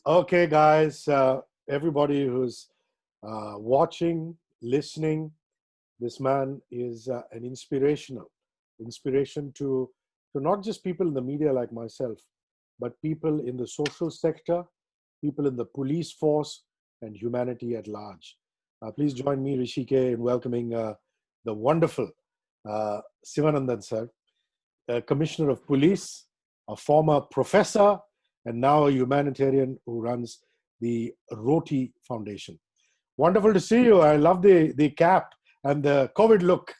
Okay, guys, everybody who's watching, listening, this man is an inspiration to not just people in the media like myself, but people in the social sector, people in the police force, and humanity at large. Please join me, Hrishi K, in welcoming the wonderful Sivanandhan sir, Commissioner of Police, a former professor, and now a humanitarian who runs the Roti Foundation. Wonderful to see you. I love the cap and the COVID look.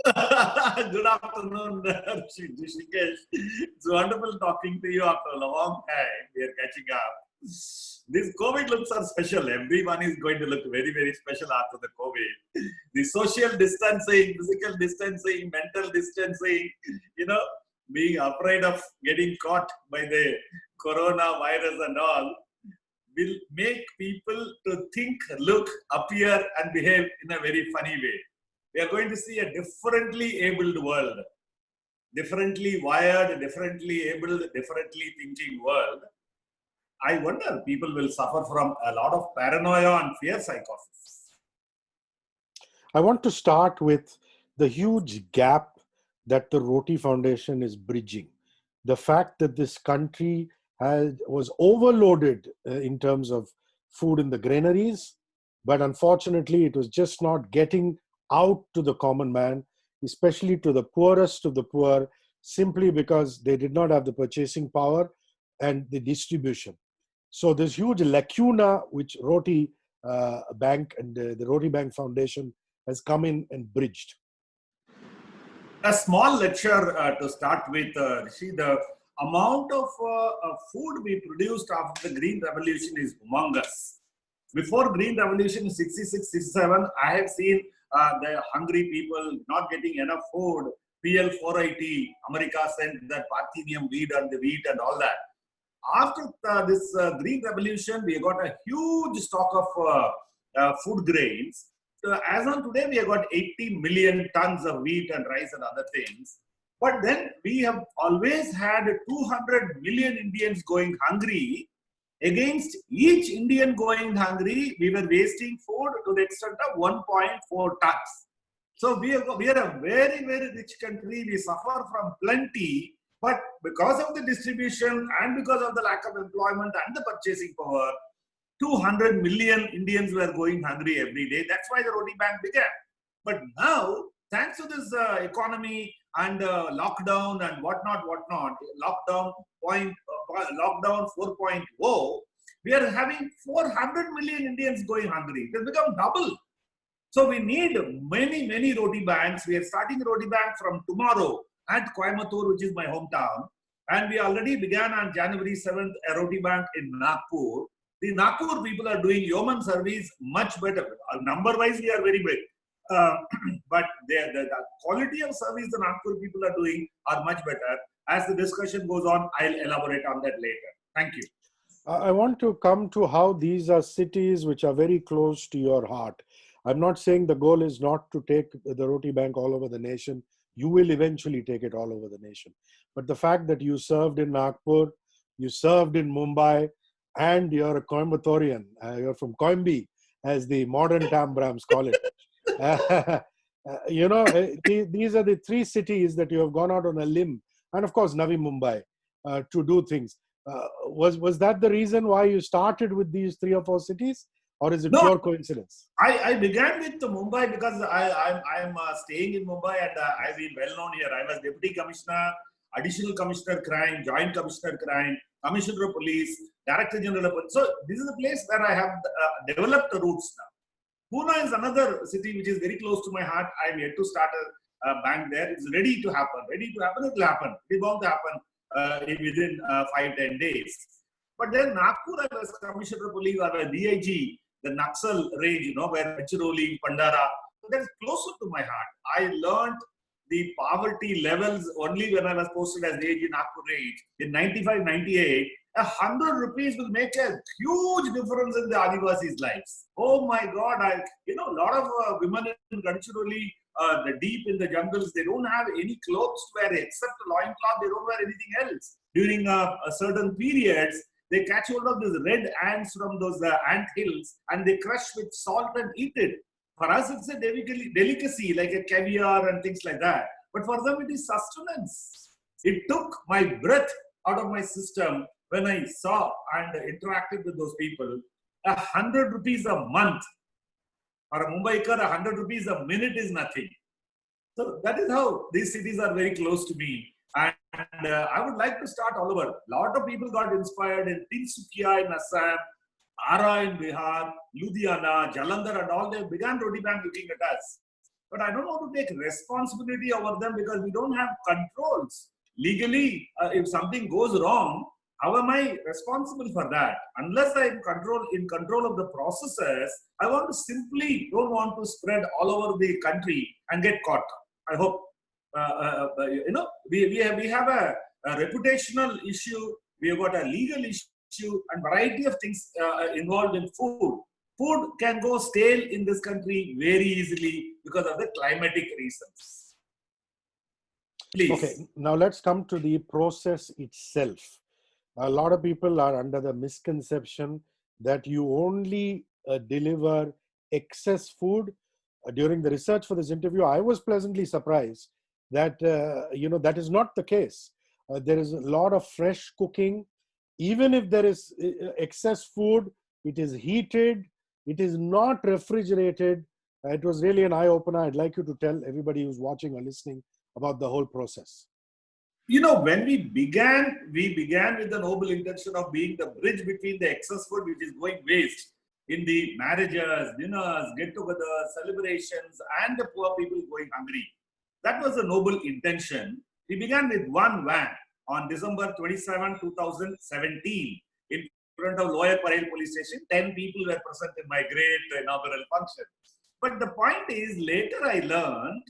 Good afternoon, Hrishikesh. It's wonderful talking to you after a long time. We are catching up. These COVID looks are special. Everyone is going to look very, very special after the COVID. The social distancing, physical distancing, mental distancing, being afraid of getting caught by the coronavirus and all will make people to think, look, appear and behave in a very funny way. We are going to see a differently abled world, differently wired, differently abled, differently thinking world. I wonder people will suffer from a lot of paranoia and fear psychosis. I want to start with the huge gap that the Roti Foundation is bridging. The fact that this country was overloaded in terms of food in the granaries, but unfortunately it was just not getting out to the common man, especially to the poorest of the poor, simply because they did not have the purchasing power and the distribution. So this huge lacuna which Roti Bank and the Roti Bank Foundation has come in and bridged. A small lecture to start with, Rishi. The amount of food we produced after the Green Revolution is humongous. Before Green Revolution in 66, 67, I had seen the hungry people not getting enough food. PL 480, America sent that Parthenium wheat and the wheat and all that. After this Green Revolution, we got a huge stock of food grains. As on today, we have got 80 million tons of wheat and rice and other things. But then we have always had 200 million Indians going hungry. Against each Indian going hungry, we were wasting food to the extent of 1.4 tons. So we are a very, very rich country. We suffer from plenty. But because of the distribution and because of the lack of employment and the purchasing power, 200 million Indians were going hungry every day. That's why the Roti Bank began. But now, thanks to this economy and lockdown and whatnot, lockdown 4.0, we are having 400 million Indians going hungry. It has become double. So we need many, many Roti Banks. We are starting a Roti Bank from tomorrow at Coimbatore, which is my hometown. And we already began on January 7th a Roti Bank in Nagpur. The Nagpur people are doing yeoman service much better. Number-wise, we are very big. But the quality of service the Nagpur people are doing are much better. As the discussion goes on, I'll elaborate on that later. Thank you. I want to come to how these are cities which are very close to your heart. I'm not saying the goal is not to take the Roti Bank all over the nation. You will eventually take it all over the nation. But the fact that you served in Nagpur, you served in Mumbai, and you're a Coimbatorian, you're from Coimbi, as the modern Tambrams call it. These are the three cities that you have gone out on a limb, and of course Navi Mumbai, to do things. Was that the reason why you started with these 3 or 4 cities, or is it pure coincidence? I began with Mumbai because I'm staying in Mumbai and I've been well known here. I was Deputy Commissioner, Additional Commissioner Crime, Joint Commissioner Crime, Commissioner of Police, Director General of Police. So this is a place where I have developed the roots now. Pune is another city which is very close to my heart. I'm yet to start a bank there. It's ready to happen. It will happen. It's bound to happen within 5-10 days. But then Nagpur, I was Commissioner of Police, I was DIG, the Naxal range, where Pachuroli, Pandara. So that's closer to my heart. I learned the poverty levels only when I was posted as DIG Nagpur range. In 95, 98, 100 rupees will make a huge difference in the Adivasis' lives. Oh my God, a lot of women in Gadchiroli, deep in the jungles, they don't have any clothes to wear except a loincloth. They don't wear anything else. During certain periods, they catch hold of these red ants from those ant hills and they crush with salt and eat it. For us, it's a delicacy like a caviar and things like that. But for them, it is sustenance. It took my breath out of my system when I saw and interacted with those people. 100 rupees a month. For a Mumbaikar, 100 rupees a minute is nothing. So that is how these cities are very close to me. And I would like to start all over. A lot of people got inspired in Tinsukia in Assam, Ara in Bihar, Ludhiana, Jalandhar and all. They began Roti Bank looking at us. But I don't want to take responsibility over them because we don't have controls. Legally, if something goes wrong, how am I responsible for that? Unless I am in control of the processes, I don't want to spread all over the country and get caught. I hope, we have a reputational issue, we have got a legal issue and variety of things involved in food. Food can go stale in this country very easily because of the climatic reasons. Please. Okay, now let's come to the process itself. A lot of people are under the misconception that you only deliver excess food. During the research for this interview, I was pleasantly surprised that, that is not the case. There is a lot of fresh cooking. Even if there is excess food, it is heated. It is not refrigerated. It was really an eye-opener. I'd like you to tell everybody who's watching or listening about the whole process. When we began with the noble intention of being the bridge between the excess food which is going waste in the marriages, dinners, get-togethers, celebrations, and the poor people going hungry. That was a noble intention. We began with one van on December 27, 2017 in front of Lower Parel police station. 10 people were present in my great inaugural function. But the point is, later I learned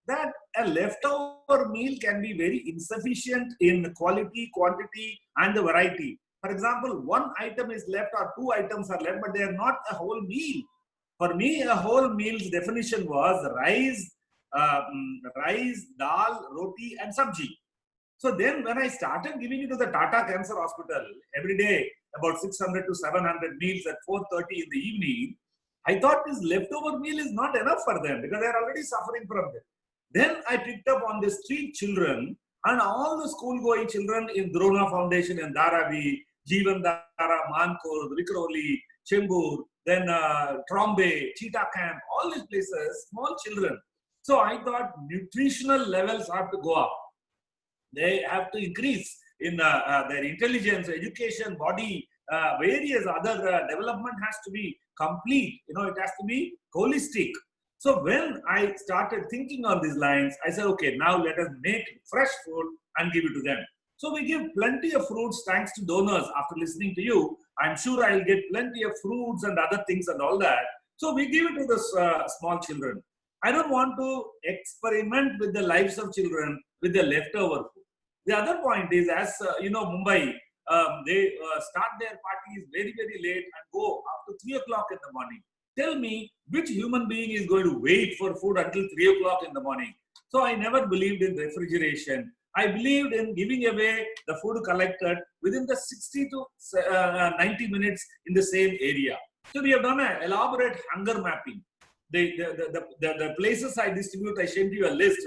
that a leftover meal can be very insufficient in quality, quantity, and the variety. For example, one item is left or two items are left, but they are not a whole meal. For me, a whole meal's definition was rice, dal, roti, and sabji. So then when I started giving it to the Tata Cancer Hospital every day, about 600 to 700 meals at 4:30 in the evening, I thought this leftover meal is not enough for them because they are already suffering from it. Then I picked up on the street children and all the school-going children in Drona Foundation in Dharavi, Jeevan Dara, Mankur, Vikroli, Chembur, then Trombe, Cheetah Camp, all these places, small children. So I thought nutritional levels have to go up. They have to increase in their intelligence, education, body, various other development has to be complete. It has to be holistic. So when I started thinking on these lines, I said, okay, now let us make fresh food and give it to them. So we give plenty of fruits thanks to donors. After listening to you, I'm sure I'll get plenty of fruits and other things and all that. So we give it to the small children. I don't want to experiment with the lives of children with the leftover food. The other point is, as Mumbai, they start their parties very, very late and go after 3 o'clock in the morning. Tell me, which human being is going to wait for food until 3 o'clock in the morning? So I never believed in refrigeration. I believed in giving away the food collected within the 60 to 90 minutes in the same area. So we have done an elaborate hunger mapping. The places I distribute, I sent you a list,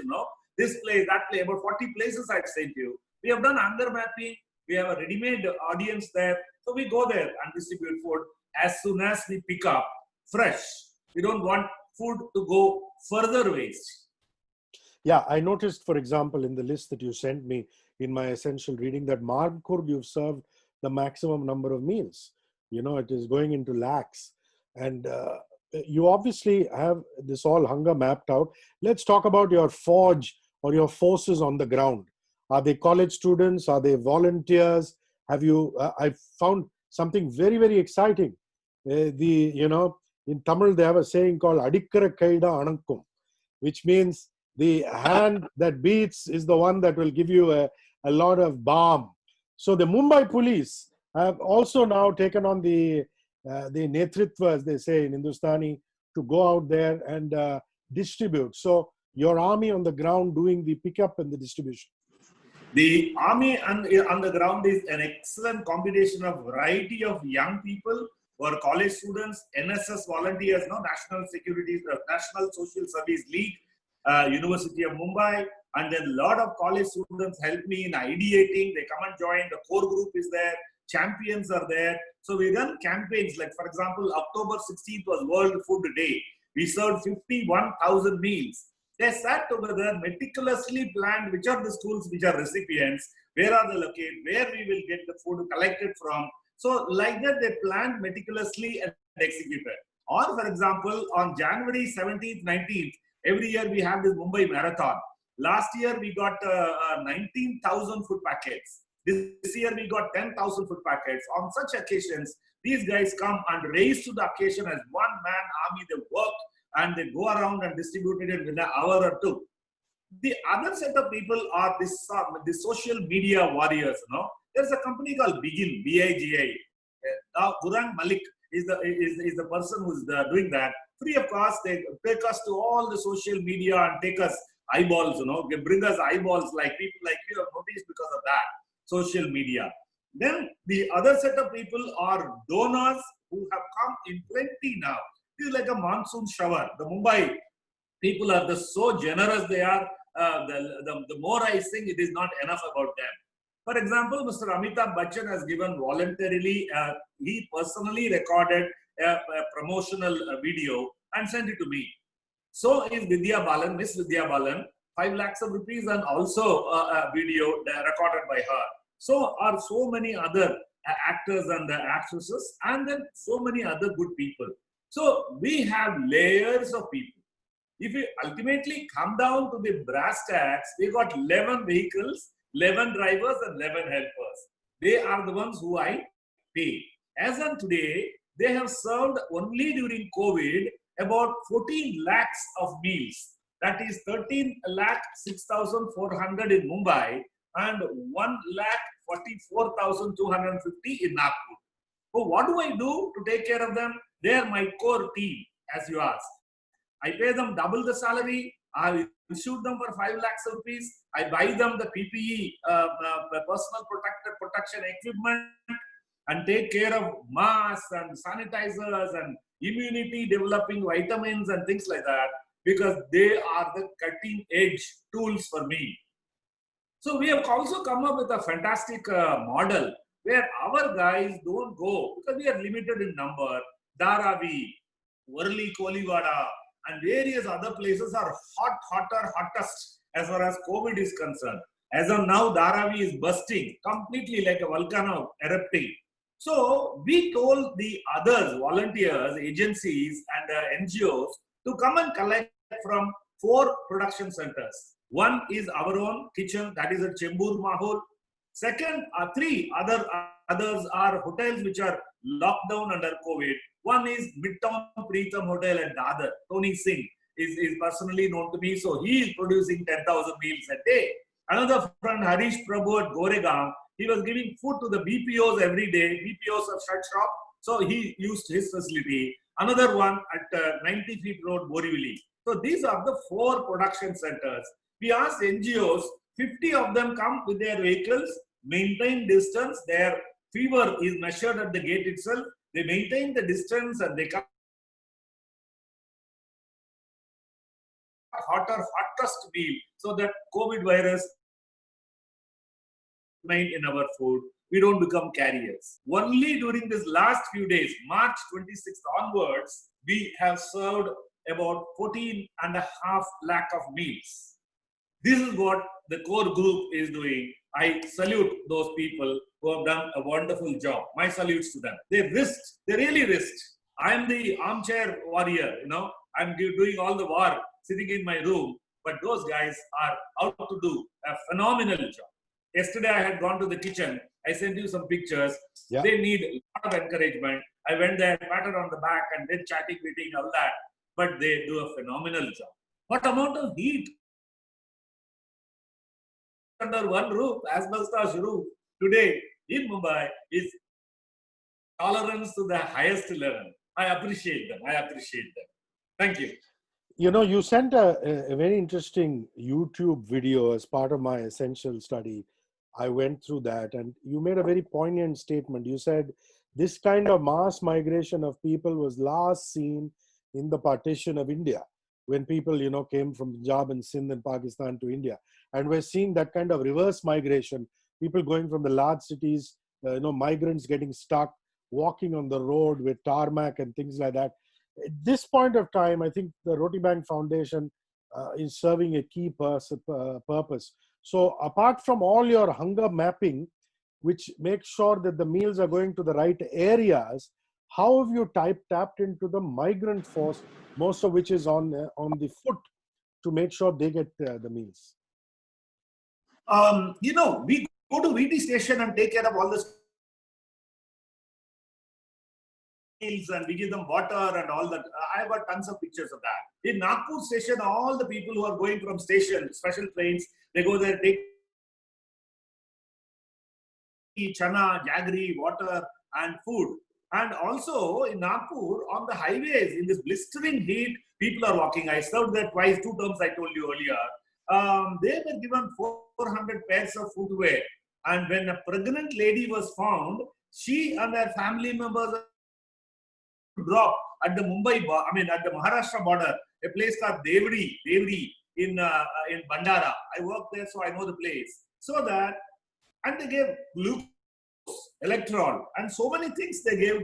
this place, that place, about 40 places I've sent you. We have done hunger mapping. We have a ready-made audience there. So we go there and distribute food as soon as we pick up fresh. We don't want food to go further waste. Yeah, I noticed, for example, in the list that you sent me in my essential reading that Margkhurd, you've served the maximum number of meals. It is going into lakhs. And you obviously have this all hunger mapped out. Let's talk about your forge or your forces on the ground. Are they college students? Are they volunteers? Have you, I found something very, very exciting. In Tamil, they have a saying called Adikkara Kaida Anankum, which means the hand that beats is the one that will give you a lot of balm. So the Mumbai police have also now taken on the netritva, as they say in Hindustani, to go out there and distribute. So your army on the ground doing the pickup and the distribution. The army on the ground is an excellent combination of variety of young people who are college students, NSS volunteers, no, National Social Service League, University of Mumbai, and then a lot of college students help me in ideating. They come and join. The core group is there. Champions are there. So we run campaigns like, for example, October 16th was World Food Day. We served 51,000 meals. They sat together, meticulously planned which are the schools which are recipients, where are the located, where we will get the food collected from. So like that, they planned meticulously and executed. Or for example, on January 17th, 19th, every year we have this Mumbai Marathon. Last year we got 19,000 food packets. This year we got 10,000 food packets. On such occasions, these guys come and raise to the occasion as one man army. They work and they go around and distribute it within an hour or two. The other set of people are the social media warriors. You know, there's a company called Begin, BIGI. Gurang Malik is the person who's doing that. Free of cost, they take us to all the social media and take us eyeballs. You know, they bring us eyeballs like people like you have noticed because of that social media. Then the other set of people are donors who have come in plenty now. It is like a monsoon shower. The Mumbai people are so generous they are. The more I sing, it is not enough about them. For example, Mr. Amitabh Bachchan has given voluntarily, he personally recorded a promotional video and sent it to me. So is Vidya Balan, Miss Vidya Balan, 5 lakhs of rupees, and also a video recorded by her. So are so many other actors and actresses, and then so many other good people. So we have layers of people. If we ultimately come down to the brass tacks, we got 11 vehicles, 11 drivers, and 11 helpers. They are the ones who I pay. As on today, they have served only during COVID about 14 lakhs of meals. That is 13 lakh 6,400 in Mumbai and 1 lakh 44,250 in Nagpur. So what do I do to take care of them? They are my core team, as you asked. I pay them double the salary. I shoot them for 5 lakhs of rupees. I buy them the PPE, personal protection equipment, and take care of masks and sanitizers and immunity developing vitamins and things like that, because they are the cutting edge tools for me. So we have also come up with a fantastic model where our guys don't go because we are limited in number. Dharavi, Worli, Kolivada, and various other places are hottest as far as COVID is concerned. As of now, Dharavi is bursting completely like a volcano erupting. So we told the others, volunteers, agencies, and NGOs to come and collect from 4 production centers. One is our own kitchen, that is at Chembur Mahol. Second, 3 others are hotels which are locked down under COVID. One is Midtown Preetham Hotel at Dadar. Tony Singh is personally known to me, so he is producing 10,000 meals a day. Another friend, Harish Prabhu at Goregaon, he was giving food to the BPOs every day. BPOs have shut shop, so he used his facility. Another one at 90 Feet Road, Borivali. So these are the 4 production centers. We asked NGOs, 50 of them come with their vehicles, maintain distance, their fever is measured at the gate itself, they maintain the distance and they come hottest meal so that COVID virus remain in our food. We don't become carriers. Only during this last few days, March 26th onwards, we have served about 14.5 lakh of meals. This is what the core group is doing. I salute those people who have done a wonderful job. My salutes to them. They really risked. I am the armchair warrior, I'm doing all the war, sitting in my room, but those guys are out to do a phenomenal job. Yesterday I had gone to the kitchen. I sent you some pictures. Yeah. They need a lot of encouragement. I went there, patted on the back and did chatting, meeting, all that. But they do a phenomenal job. What amount of heat under one roof, asbestos roof, today in Mumbai is tolerance to the highest level. I appreciate them. Thank you. You sent a very interesting YouTube video as part of my essential study I went through that, and you made a very poignant statement. You said this kind of mass migration of people was last seen in the partition of India, when people, came from Punjab and Sindh and Pakistan to India. And we're seeing that kind of reverse migration, people going from the large cities, migrants getting stuck, walking on the road with tarmac and things like that. At this point of time, I think the Roti Bank Foundation is serving a key purpose. So apart from all your hunger mapping, which makes sure that the meals are going to the right areas, how have you tapped into the migrant force, most of which is on the foot, to make sure they get the meals? We go to VT station and take care of all this meals, and we give them water and all that. I've got tons of pictures of that. In Nagpur station, all the people who are going from station, special trains, they go there, take chana, jaggery, water and food. And also in Nagpur, on the highways, in this blistering heat, people are walking. I served there twice, 2 terms I told you earlier. They were given 400 pairs of footwear. And when a pregnant lady was found, she and her family members drop at the at the Maharashtra border, a place called Devri in Bandara. I worked there, so I know the place. So that, and they gave glucose, electrol, and so many things they gave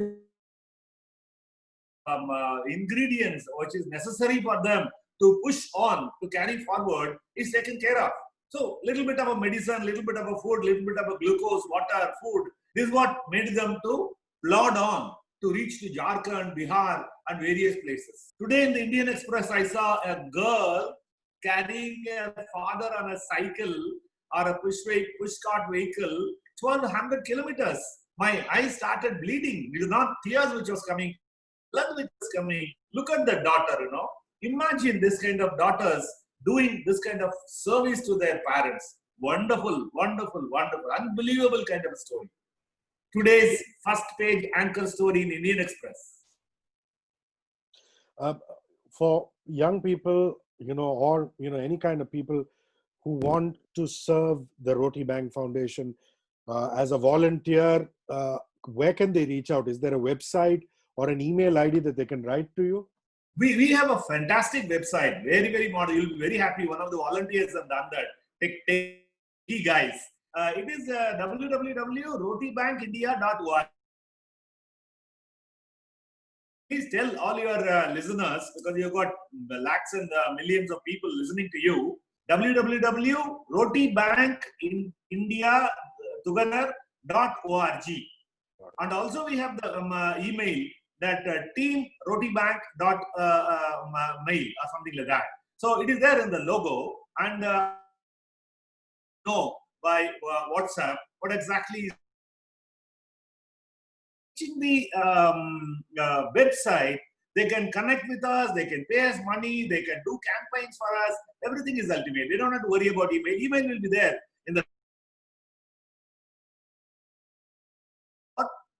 ingredients which is necessary for them to push on, to carry forward, is taken care of. So little bit of a medicine, little bit of a food, little bit of a glucose, water, food. This is what made them to plod on to reach to Jharkhand, Bihar and various places. Today in the Indian Express, I saw a girl carrying a father on a cycle or a pushcart vehicle, 1,200 kilometers. My eyes started bleeding. It was not tears which was coming, blood which was coming. Look at the daughter, Imagine this kind of daughters doing this kind of service to their parents. Wonderful, wonderful, wonderful, unbelievable kind of story. Today's first page anchor story in Indian Express. For young people, or any kind of people who want to serve the Roti Bank Foundation as a volunteer, where can they reach out? Is there a website or an email ID that they can write to you? We have a fantastic website, very, very modern. You'll be very happy. One of the volunteers have done that. Take guys. It is www.rotibankindia.org. Please tell all your listeners, because you've got lakhs and millions of people listening to you, www.rotibankindia.org. And also we have the email, that teamrotibank.mail or something like that. So it is there in the logo, and know by WhatsApp what exactly is the website. They can connect with us, they can pay us money, they can do campaigns for us. Everything is ultimate. They don't have to worry about email. Email will be there in the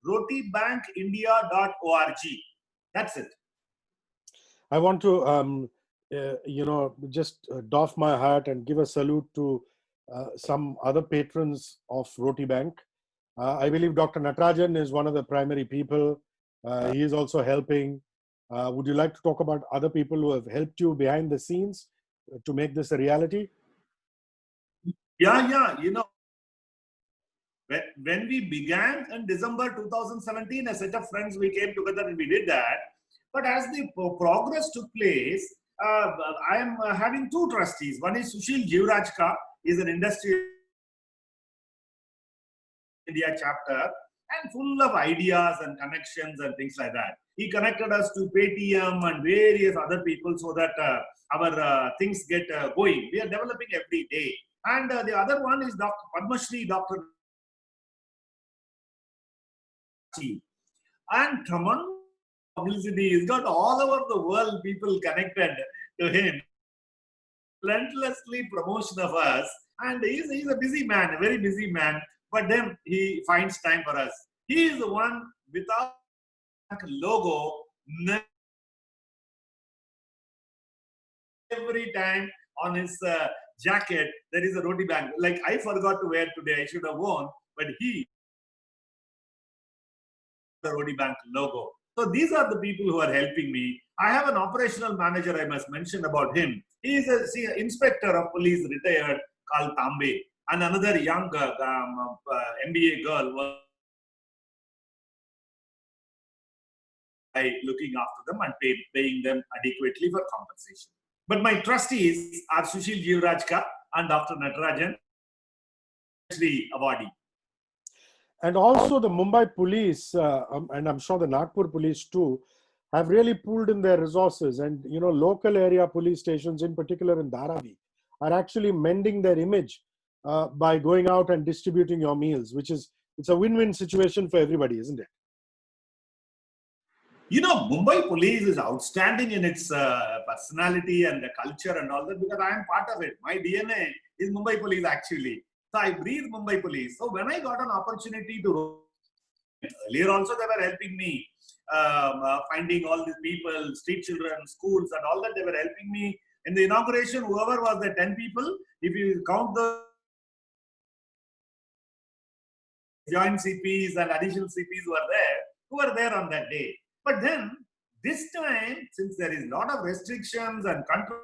rotibankindia.org. That's it. I want to, just doff my hat and give a salute to some other patrons of Roti Bank. I believe Dr. Natarajan is one of the primary people. He is also helping. Would you like to talk about other people who have helped you behind the scenes to make this a reality? Yeah. When we began in December 2017, a set of friends, we came together and we did that. But as the progress took place, I am having 2 trustees. One is Sushil Jivrajka, is an industry India chapter, and full of ideas and connections and things like that. He connected us to Paytm and various other people so that our things get going. We are developing every day. And the other one is Dr. Padmashri, Dr. And tremendous publicity. He's got all over the world people connected to him. Relentlessly promotion of us. And he's a busy man, a very busy man. But then he finds time for us. He is the one without logo. Every time on his jacket, there is a Roti Bank. Like I forgot to wear today, I should have worn, but he, the Roti Bank logo. So these are the people who are helping me. I have an operational manager, I must mention about him. He is a inspector of police retired called Tambe. And another young MBA girl was looking after them and paying them adequately for compensation. But my trustees are Sushil Jivrajka and Dr. Natarajan, Sri awardee. And also the Mumbai police, and I'm sure the Nagpur police too, have really pooled in their resources. And, you know, local area police stations, in particular in Dharavi, are actually mending their image by going out and distributing your meals, which is, it's a win-win situation for everybody, isn't it? You know, Mumbai police is outstanding in its personality and the culture and all that, because I am part of it. My DNA is Mumbai police actually. So I breathe Mumbai police. So when I got an opportunity to, earlier also they were helping me, finding all these people, street children, schools and all that, they were helping me. In the inauguration, whoever was there, 10 people, if you count the joint CPs and additional CPs who were there on that day. But then, this time, since there is a lot of restrictions and control,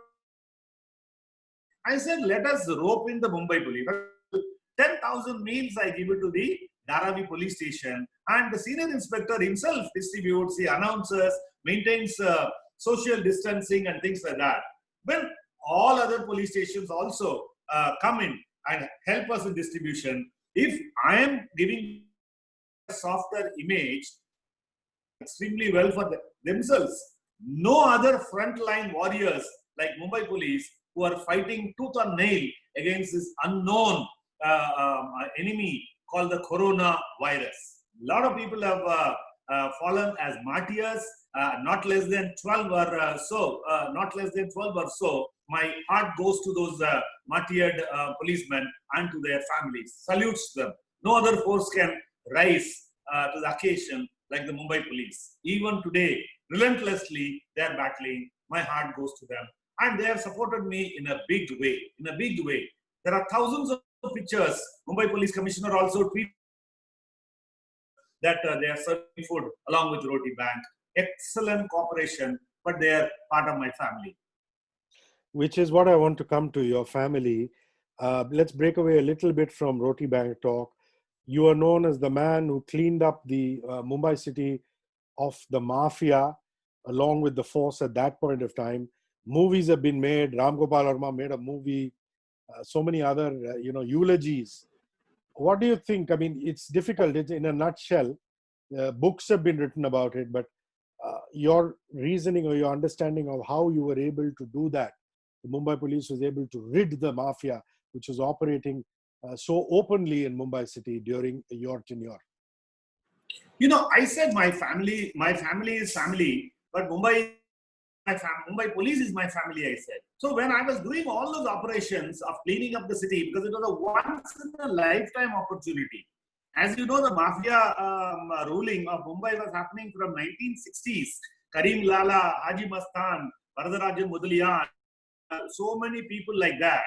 I said, let us rope in the Mumbai police. 10,000 meals I give it to the Dharavi police station, and the senior inspector himself distributes, he announces, maintains social distancing and things like that. When all other police stations also come in and help us in distribution, if I am giving a softer image, extremely well for themselves. No other frontline warriors like Mumbai police who are fighting tooth and nail against this unknown enemy called the corona virus. A lot of people have fallen as martyrs, not less than 12 or so. Not less than 12 or so. My heart goes to those martyred policemen and to their families. Salutes them. No other force can rise to the occasion like the Mumbai police. Even today, relentlessly, they are battling. My heart goes to them. And they have supported me in a big way. In a big way. There are thousands of pictures. Mumbai Police Commissioner also tweeted that they are serving food along with Roti Bank. Excellent cooperation, but they are part of my family. Which is what I want to come to, your family. Let's break away a little bit from Roti Bank talk. You are known as the man who cleaned up the Mumbai city of the mafia, along with the force at that point of time. Movies have been made. Ram Gopal Verma made a movie. So many other, eulogies. What do you think? I mean, it's difficult. It's in a nutshell. Books have been written about it, but your reasoning or your understanding of how you were able to do that. The Mumbai police was able to rid the mafia, which was operating so openly in Mumbai city during your tenure. You know, I said my family is family, but Mumbai police is my family, I said. So when I was doing all those operations of cleaning up the city, because it was a once in a lifetime opportunity. As you know, the mafia ruling of Mumbai was happening from 1960s. Karim Lala, Haji Mastan, Varadarajan Mudaliyan, so many people like that.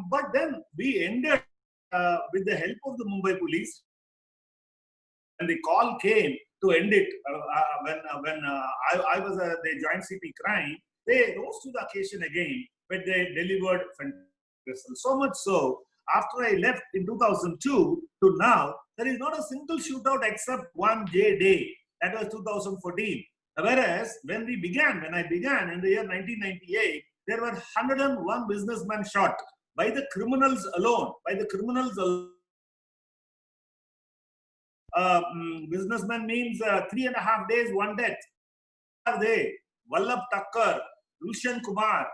But then we ended with the help of the Mumbai police. And the call came to end it when I was the joint CP crime. They rose to the occasion again, but they delivered fantastic. So much so, after I left in 2002 to now, there is not a single shootout except one J day. That was 2014. Whereas when I began in the year 1998, there were 101 businessmen shot by the criminals alone. Businessman means 3.5 days, one death. Are they? Vallabh Thakkar, Rushan Kumar,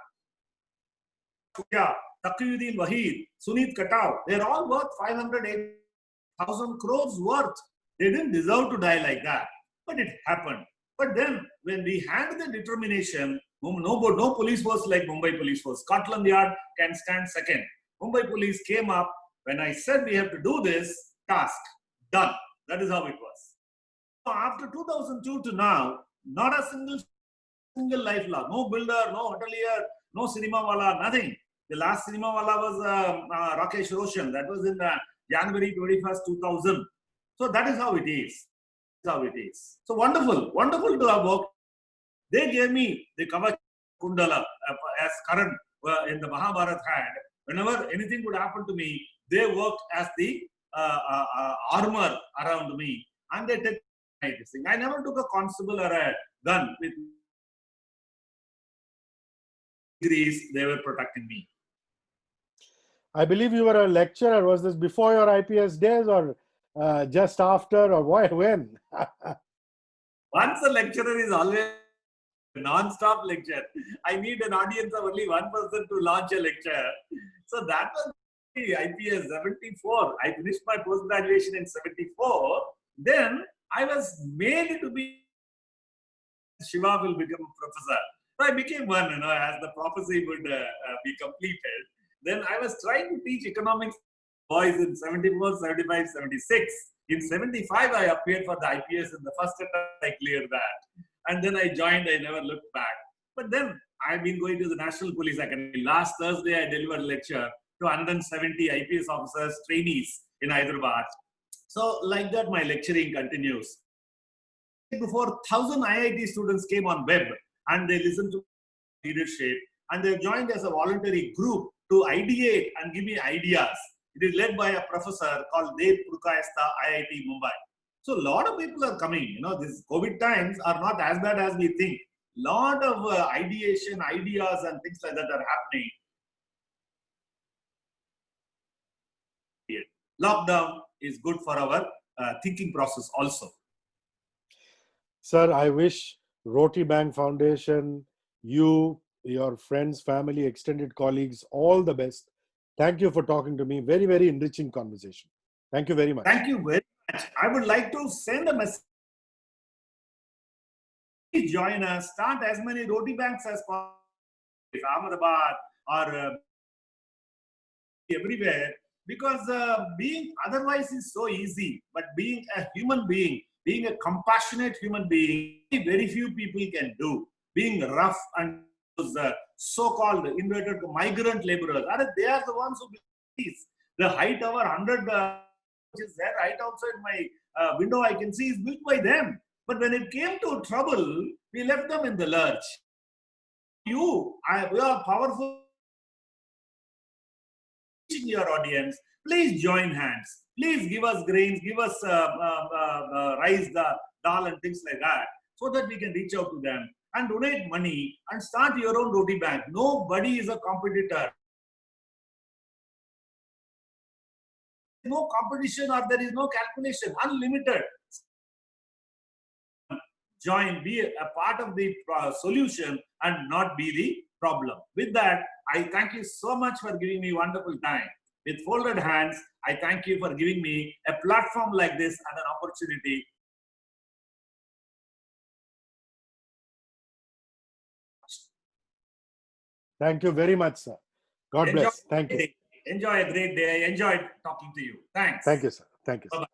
Taqiyuddin Wahid, Sunit Katav. They're all worth 508,000 crores worth. They didn't deserve to die like that, but it happened. But then, when we had the determination, no police force like Mumbai police force. Scotland Yard can stand second. Mumbai police came up when I said we have to do this task. Done. That is how it was. After 2002 to now, not a single life law, no builder, no hotelier, no cinema wala, nothing. The last cinema wala was Rakesh Roshan. That was in January 21st, 2000. So that is how it is. How it is. So wonderful, wonderful to have worked. They gave me the Kavach Kundala as Karan in the Mahabharat had. Whenever anything would happen to me, they worked as the armor around me, and they took this thing. I never took a constable or a gun with degrees. They were protecting me. I believe you were a lecturer. Was this before your IPS days or just after, or why, when? Once a lecturer is always non-stop lecture. I need an audience of only one person to launch a lecture. So that was IPS 74. I finished my post-graduation in 74. Then I was made to be Shiva will become a professor. So I became one, as the prophecy would be completed. Then I was trying to teach economics boys in 74, 75, 76. In 75, I appeared for the IPS in the first attempt. I cleared that. And then I joined. I never looked back. But then I've been going to the National Police Academy. Last Thursday, I delivered a lecture to 170 IPS officers, trainees in Hyderabad. So like that, my lecturing continues. Before 1,000 IIT students came on web and they listened to leadership and they joined as a voluntary group to ideate and give me ideas. It is led by a professor called Dev Purkayastha, IIT Mumbai. So a lot of people are coming. These COVID times are not as bad as we think. Lot of ideation, ideas and things like that are happening. Lockdown is good for our thinking process also. Sir, I wish Roti Bank Foundation, you, your friends, family, extended colleagues, all the best. Thank you for talking to me. Very, very enriching conversation. Thank you very much. Thank you very much. I would like to send a message. Please join us. Start as many Roti banks as possible. Ahmedabad or everywhere. Because being otherwise is so easy. But being a human being, being a compassionate human being, very few people can do. Being rough and so-called inverted migrant laborers, they are the ones who believe. The high tower 100 which is there right outside my window, I can see is built by them. But when it came to trouble, we left them in the lurch. We are powerful. Your audience, please join hands. Please give us grains, give us rice, dal and things like that, so that we can reach out to them and donate money and start your own Roti bank. Nobody is a competitor. No competition or there is no calculation. Unlimited. Join, be a part of the solution and not be the problem. With that, I thank you so much for giving me wonderful time. With folded hands, I thank you for giving me a platform like this and an opportunity. Thank you very much, sir. God bless. Thank you. Enjoy a great day. I enjoyed talking to you. Thanks. Thank you, sir. Thank you, sir. Bye-bye.